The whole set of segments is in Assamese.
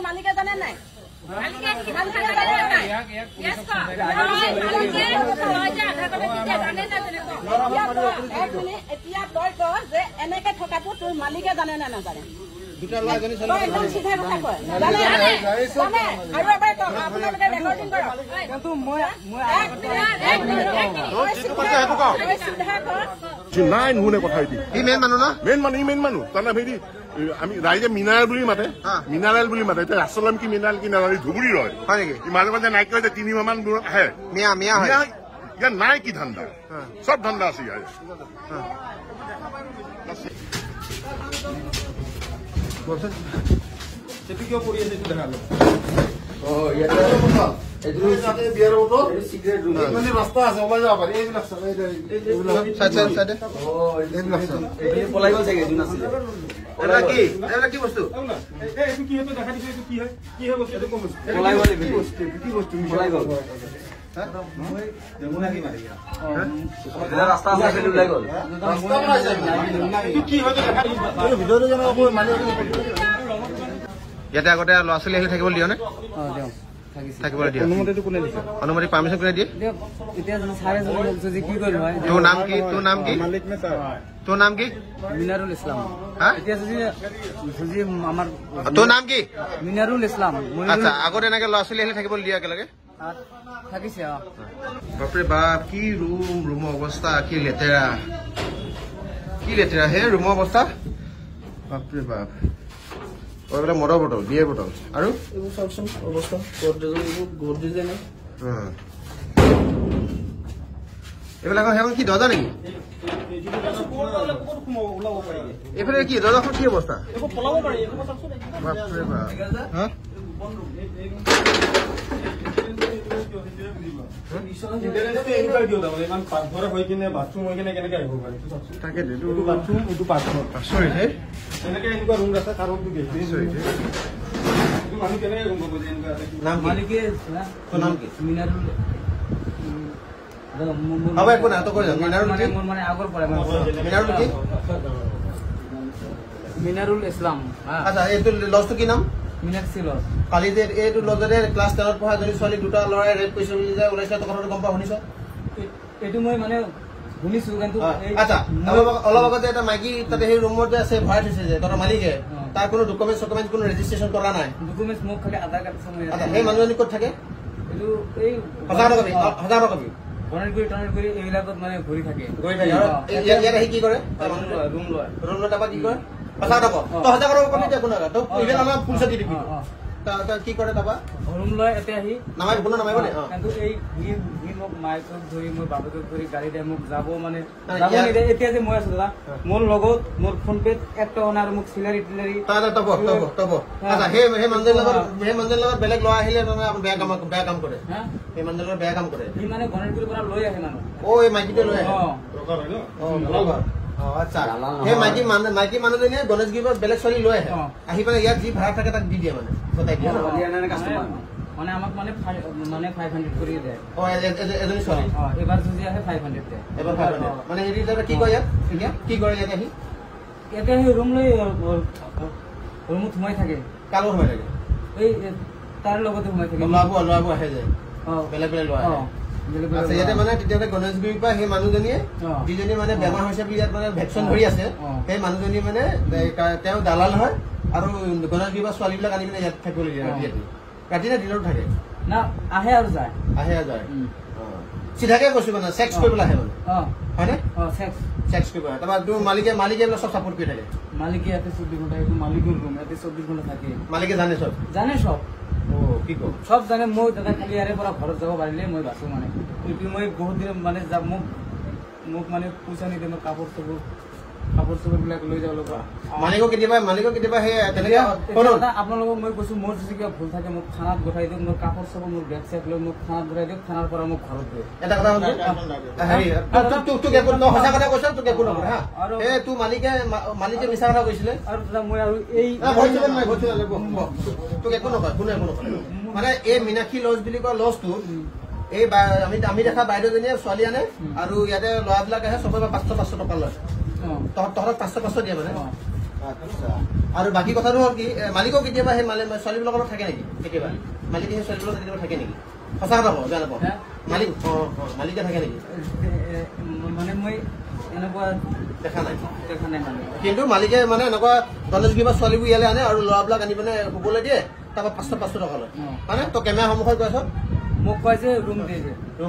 মালিকে জানে নাই এতিয়া তই ক যে এনেকে থকাটো তোৰ মালিকে জানে নে নাজানে একদম চিধা কথা কয় আৰু এবাৰ আপোনালোকে ৰেকৰ্ডিং নাই নুশুনে কথা মেইন মানুহ তাৰমানে ভেৰি আমি ৰাইজে মিনাৰেল বুলি মাতে মিনাৰেল বুলি মাতে এতিয়া ৰাষ্ট্ৰলাম কি মিনাৰেল কি নাজানি ধুবুৰী ৰয় হয় নেকি মাজে মাজে নাইকিয়া হৈছে 3 মাহমান দূৰত আহে ইয়াত নাই কি ধান্দা চব ধান্দা আছে ইয়াৰ ৰাস্তা আছে ওলাই যাব পাৰি এইবিলাক পলাই গ'ল চাগে কি বস্তু ইয়াতে আগতে ল'ৰা ছোৱালী আহিলে থাকিব দিয় নে অনুমতি পাৰ্মিশ্যন কোনে দিয়ে তোৰ নাম কি মিনাৰুল ইছলাম তোৰ নাম কি মিনাৰুল ইছলাম আচ্ছা আগতে এনেকে ল'ৰা ছোৱালী আহিলে থাকিব দিয়ে একেলগে থাকিছে বাপৰে বাপ কি ৰুমৰ অৱস্থা কি লেতেৰা হে ৰুমৰ অৱস্থা বাপৰে বাপ এইবিলাক মদৰ বটল বিয়েৰ বটল আৰু এইবোৰ চাওকচোন অৱস্থা এইবিলাকৰ সেইখন কি দৰ্জা নেকি এইফালে কি দৰ্জাখন কি অৱস্থা বাপৰে বাপ মিনাৰুল ইছলাম আচ্ছা এইটো লজটো কি নাম মিনাক্ষী লজ কালি যে এইটো লজৰে ক্লাছ 10ত পঢ়া যদি ছোৱালী দুটা ল'ৰাই ৰেপ কৰিছে বুলি যে ওলাইছে কথাটো গম পা শুনিছ এইটো মই মানে শুনিছো কিন্তু আচ্ছা অলপ আগতে এটা মাইকী তাতে সেই ৰুমত যে আছে ভৰাই থৈছে যে তাৰ মালিকে তাৰ কোনো ডকুমেণ্ট কোনো ৰেজিষ্ট্ৰেশ্যন কৰা নাই ডকুমেণ্ট মোক খালি আধাৰ কাৰ্ড আচ্ছা সেই মানুহজনী ক'ত থাকে এইটো এই হাজাৰ টকা টনেট কৰি এইবিলাকত মানে ঘূৰি থাকে ইয়াত আহি কি কৰে ৰুম লয় তাৰপৰা কি কৰে হাজাৰ টকা তই হাজাৰ টকা পালি একো নাই তই ইভেন আমাৰ পুলিচে দি দিবি কি কৰে তাৰপৰা ৰুম লয় এতিয়া আহি নামাৰিব কোনো নামাৰিব নে কিন্তু এই মোক মাইকক ধৰি মোৰ বাপেকক ধৰি গাড়ী দিয়ে মোক যাব মানে এতিয়া যে মই আছো দাদা মোৰ লগত মোৰ ফোন পেত 1 টকা নাই আৰু মোক চিলাৰী টিলাৰী সেই মানুহজনৰ লগত বেলেগ ল'ৰা আহিলে বেয়া কাম কৰে সেই মানুহজনৰ লগত বেয়া কাম কৰে সি মানে গণেশগুৰিৰ পৰা লৈ আহে মানুহ এই মাইকীটো লৈ আহে আচ্ছা সেই মাইকী মানুহজনীয়ে গণেশগুৰিৰ পৰা বেলেগ ছোৱালী লৈ আহে আহি পেলাই ইয়াত যি ভাড়া থাকে তাক দি দিয়ে মানে গতাই দিয়ে মানে আমাক মানে 500 কৰি দিয়ে এজনী ছোৱালী এবাৰ যদি আহে 500 দিয়ে এবাৰ 500 মানে হেৰি কি কয় ইয়াত এতিয়া কি কৰে ইয়াত আহি ৰুম লৈ ৰুমত সোমাই থাকে কাৰ লগত সোমাই থাকে এই তাৰ লগতে সোমাই থাকে ল'ৰাবোৰ আহে যে বেলেগ বেলেগ ল'ৰা আচ্ছা ইয়াতে মানে তেতিয়াহ'লে গণেশগুৰিৰ পৰা সেই মানুহজনীয়ে যিজনী মানে বেমাৰ হৈছে বুলি ইয়াত মানে ভেকচিন ধৰি আছে সেই মানুহজনী মানে তেওঁ দালাল হয় আৰু গণেশগুৰিৰ পৰা ছোৱালীবিলাক আনি পিনে ইয়াত থাকিবলৈ দিয়ে ৰাতি নে দিনত থাকে না আহে আৰু যায় চিধাকে কৈছো মানে চেক্স কৰিবলৈ আহে মানে হয়নে চেক্স কৰিব আহে তাৰপৰা তোৰ মালিকে এইবিলাক চব চাপৰ্ট কৰি থাকে মালিকে ইয়াতে 24 ঘণ্টা এইটো মালিকৰ ৰুম ইয়াতে 24 ঘণ্টা থাকে মালিকে জানে চব কি কম সব জানে মই দাদা খালি ইয়াৰে পৰা ঘৰত যাব পাৰিলে মই বাচো মানে এইটো মই বহুত দিন মানে মোক মানে পইচা নিদিয়ে মই কাপোৰ চাপোৰ কাপোৰ চাপোৰবিলাক লৈ যাব লগা মালিকক কেতিয়াবা সেই তেনেকে আপোনালোকক মই কৈছো মোৰ যদি কিবা ভুল থাকে মোক থানাত গঠাই দিয়ক মোৰ কাপোৰ চাপোৰ মোৰ বেগ চেগ লৈ মোক থানাত গঠাই দিয়ক থানাৰ পৰা মোক ঘৰত দিয়ক এটা কথা হ'ল হেৰি তোক একো সঁচা কথা কৈছ তোক একো নকৰে হা এই তোৰ মালিকে মিছা কথা কৈছিলে আৰু দাদা মই আৰু এই তোক একো নকয় কোনো একো নকৰে মানে এই মীনাক্ষী লজ বুলি কোৱা লজটো এই আমি দেখা বাইদেউজনীয়ে ছোৱালী আনে আৰু ইয়াতে ল'ৰাবিলাক আহে চবৰে 500 টকা লয় তহঁতক 500 দিয়ে মানে আৰু বাকী কথাটো হ'ল কি মালিকক কেতিয়াবা সেই ছোৱালীবিলাকৰ লগত থাকে নেকি কেতিয়াবা মালিকে সেই ছোৱালীবিলাকৰ কেতিয়াবা থাকে নেকি সঁচা কথা কওঁ বেয়া নাপাওঁ মালিকে থাকে নেকি মানে মই এনেকুৱা দেখা নাই মানে কিন্তু মালিকে মানে এনেকুৱা গণেশগুৰি বা ছোৱালীবোৰ ইয়ালৈ আনে আৰু ল'ৰাবিলাক আনি পিনে শুবলৈ দিয়ে তাৰপৰা 500 টকা লয় মানে তই কেমেৰা সন্মুখত কৈছ মোক কয় যে ৰুম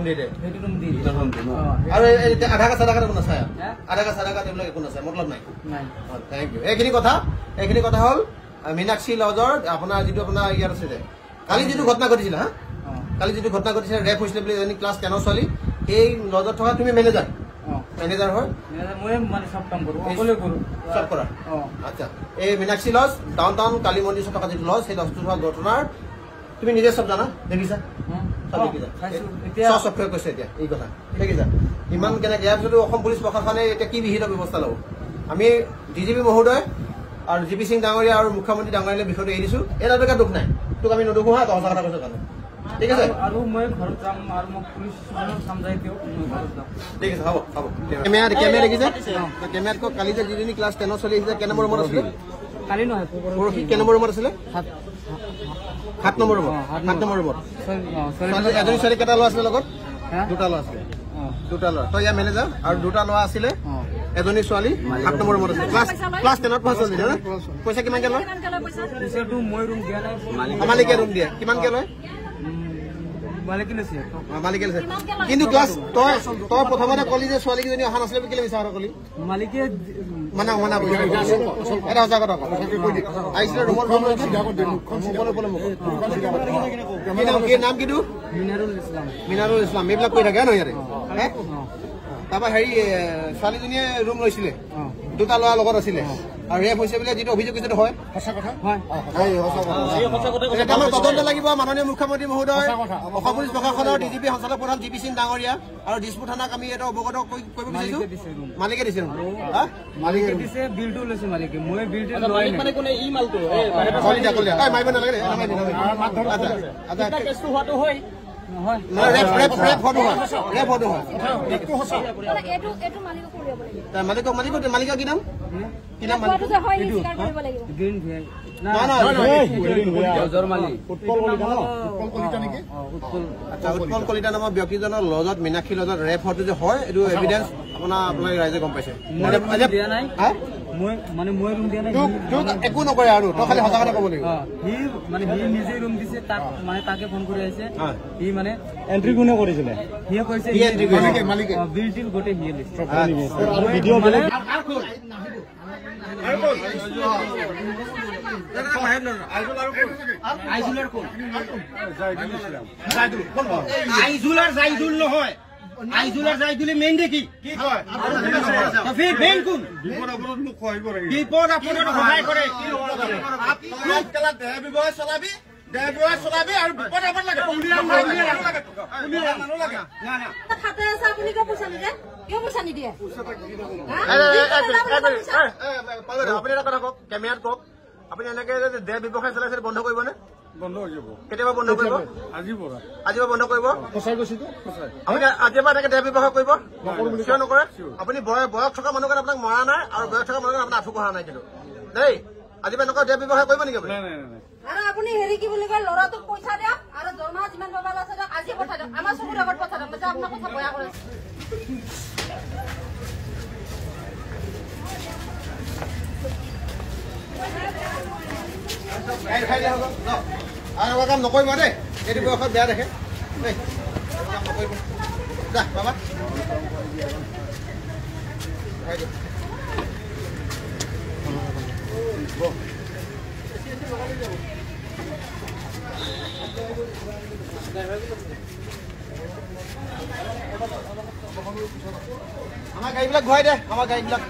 দি দে সেইটো ৰুম দি আৰু আধাৰ কাৰ্ড চাধাৰ কাৰ্ড একো নাচায় আধাৰ কাৰ্ড চাধাৰ কাৰ্ড এইবিলাক একো নাচায় মতলব নাই থেংক ইউ এইখিনি কথা হ'ল মীনাক্ষী লজৰ আপোনাৰ যিটো আপোনাৰ ইয়াত আছে যে কালি যিটো ঘটনা ঘটিছিলে হা কালি যিটো ঘটনা ঘটিছিলে ৰেপ হৈছিলে বুলি এজনী ক্লাছ 10ৰ ছোৱালী সেই লজত থকা তুমি মেনেজাৰ হয় মই মানে চব কাম কৰো অকলে কৰো চব কৰা আচ্ছা এই Meenakshi lodge downtown Kali মন্দিৰ থকা যিটো লজ সেই লজটো হোৱা ঘটনাৰ তুমি নিজে চব জানা দেখিছা চব কৈছে এতিয়া এই কথা দেখিছা ইমান কেনেকে ইয়াৰ পিছতো অসম পুলিচ প্ৰশাসনে এতিয়া কি বিহিত ব্যৱস্থা ল'ব আমি ডিজিপি মহোদয় আৰু জিপি সিং ডাঙৰীয়া আৰু মুখ্যমন্ত্ৰী ডাঙৰীয়ালৈ বিষয়টো এৰি দিছো এই তাতে দুখ নাই তোক আমি নদুখো হা সঁচা কথা কৈছো কাৰণে ঠিক আছে আৰু মই ঘৰত যাম আৰু মোক পুলিচ সমজাই দিয়ক মই ঘৰত যাম ঠিক আছে হ'ব কেমেৰা দেখিছে কেমেৰাত কালি যে যিজনী ক্লাছ 10ৰ চলি আহিছে কেই নম্বৰ ৰুমত আছিলে কালি নহয় পৰহি কেই নম্বৰ ৰুমত আছিলে 7 নম্বৰ ৰুমত এজনী ছোৱালী কেইটা ল'ৰা আছিলে লগত দুটা ল'ৰা আছিলে তই ইয়াৰ মেনেজাৰ আৰু দুটা ল'ৰা আছিলে এজনী ছোৱালী 7 নম্বৰ ৰুমত আছিলে ক্লাছ 10ত পঢ়া ছোৱালী পইচা কিমানকে লয় পইচাটো মই ৰুম দিয়া নাই মালিকে ৰুম দিয়ে কিমানকে লয় মালিকে লৈছে কিন্তু ক্লাছ তই প্ৰথমতে কলি যে ছোৱালীকেইজনী অহা নাছিলে কেলে মিছা কথা কলি মালিকে মানা এটা সঁচা কথা আহিছিলে ৰুমত কি নাম কিটো মিনাৰুল ইছলাম এইবিলাক কৈ থাকে ন ইয়াতে তাৰপৰা হেৰি ছোৱালীজনীয়ে ৰুম লৈছিলে দুটা ল'ৰা লগত আছিলে আৰু ৰেপ হৈছে বোলে যিটো অভিযোগ সেইটো হয় তদন্ত লাগিব মাননীয় মুখ্যমন্ত্ৰী মহোদয় অসম পুলিচ প্ৰশাসনৰ ডিজিপি সঞ্চালক প্ৰধান জিপি সিং ডাঙৰীয়া আৰু দিছপুৰ থানাক আমি এটা অৱগত কৰিব বিচাৰিছো মালিকে দিছে মালিকে দিছে বিলটো লৈছে মালিকে মই বিলটো মানে কোনে ই মালটো মাৰিব নালাগে মালিকৰ কি নাম উৎপল কলিতা নামৰ ব্যক্তিজনৰ লজত মীনাক্ষী লজত ৰেপ হোৱাটো যে হয় এইটো এভিডেন্স আপোনালোকে ৰাইজে গম পাইছে একো নকৰে আৰু তই খালি সঁচা কথা ক'ব লাগিব সি নিজে ৰুম দিছে তাক মানে তাকে ফোন কৰি আহিছে সি মানে এন্ট্ৰি কোনে কৰিছিলে সিয়ে কৈছে বিল টিল গোটেই সিয়ে লৈছে জাইদুল নহয় আইজুলার জাইদুলি মেইন দেখি কি কয় ফির মেইন কোন বিপদ আপনত সহায় কৰে কি আপনি কেলা দেহ বিবয় চলাবি আৰু বিপদ আপন লাগে না খাতে আছে আপুনি কিয় পইচা নিদিয়ে কিয় পইচা নিদিয়ে আপুনি এটা কথা কওক কেমেৰাত কওক আপুনি এনেকে দেহ ব্যৱসায় চলাইছে বন্ধ কৰিবনে বন্ধ হৈ যাব কেতিয়াবা বন্ধ কৰিব আজিৰ বন্ধ কৰিব আপুনি আজিৰ পৰা এনেকে দেহ ব্যৱসায় কৰিব কিয় নকৰে আপুনি বয়স থকা মানুহ আপোনাক মৰা নাই আৰু বয়স থকা মানুহ আপোনাক আঁঠু কঢ়া নাই কিন্তু দেই আজিৰ পৰা এনেকুৱা দেহ ব্যৱসায় কৰিব নেকি আপুনি আৰু আপুনি হেৰি কি বুলি কয় ল'ৰাটোক পইচা দিয়ক আৰু দৰমহা যিমান পাব আছে দিয়ক আজি পঠাই দিয়ক আমাৰ চকুৰ আগত পঠাই দিয়ক যে আপোনাৰ কথা বেয়া কৰিছে আৰু কাম নকৰিব দেই এইটো বয়সত বেয়া দেখে দেই কাম নকৰিব যা বাবা আমাৰ গাড়ীবিলাক ঘূৰাই দে আমাৰ গাড়ীবিলাক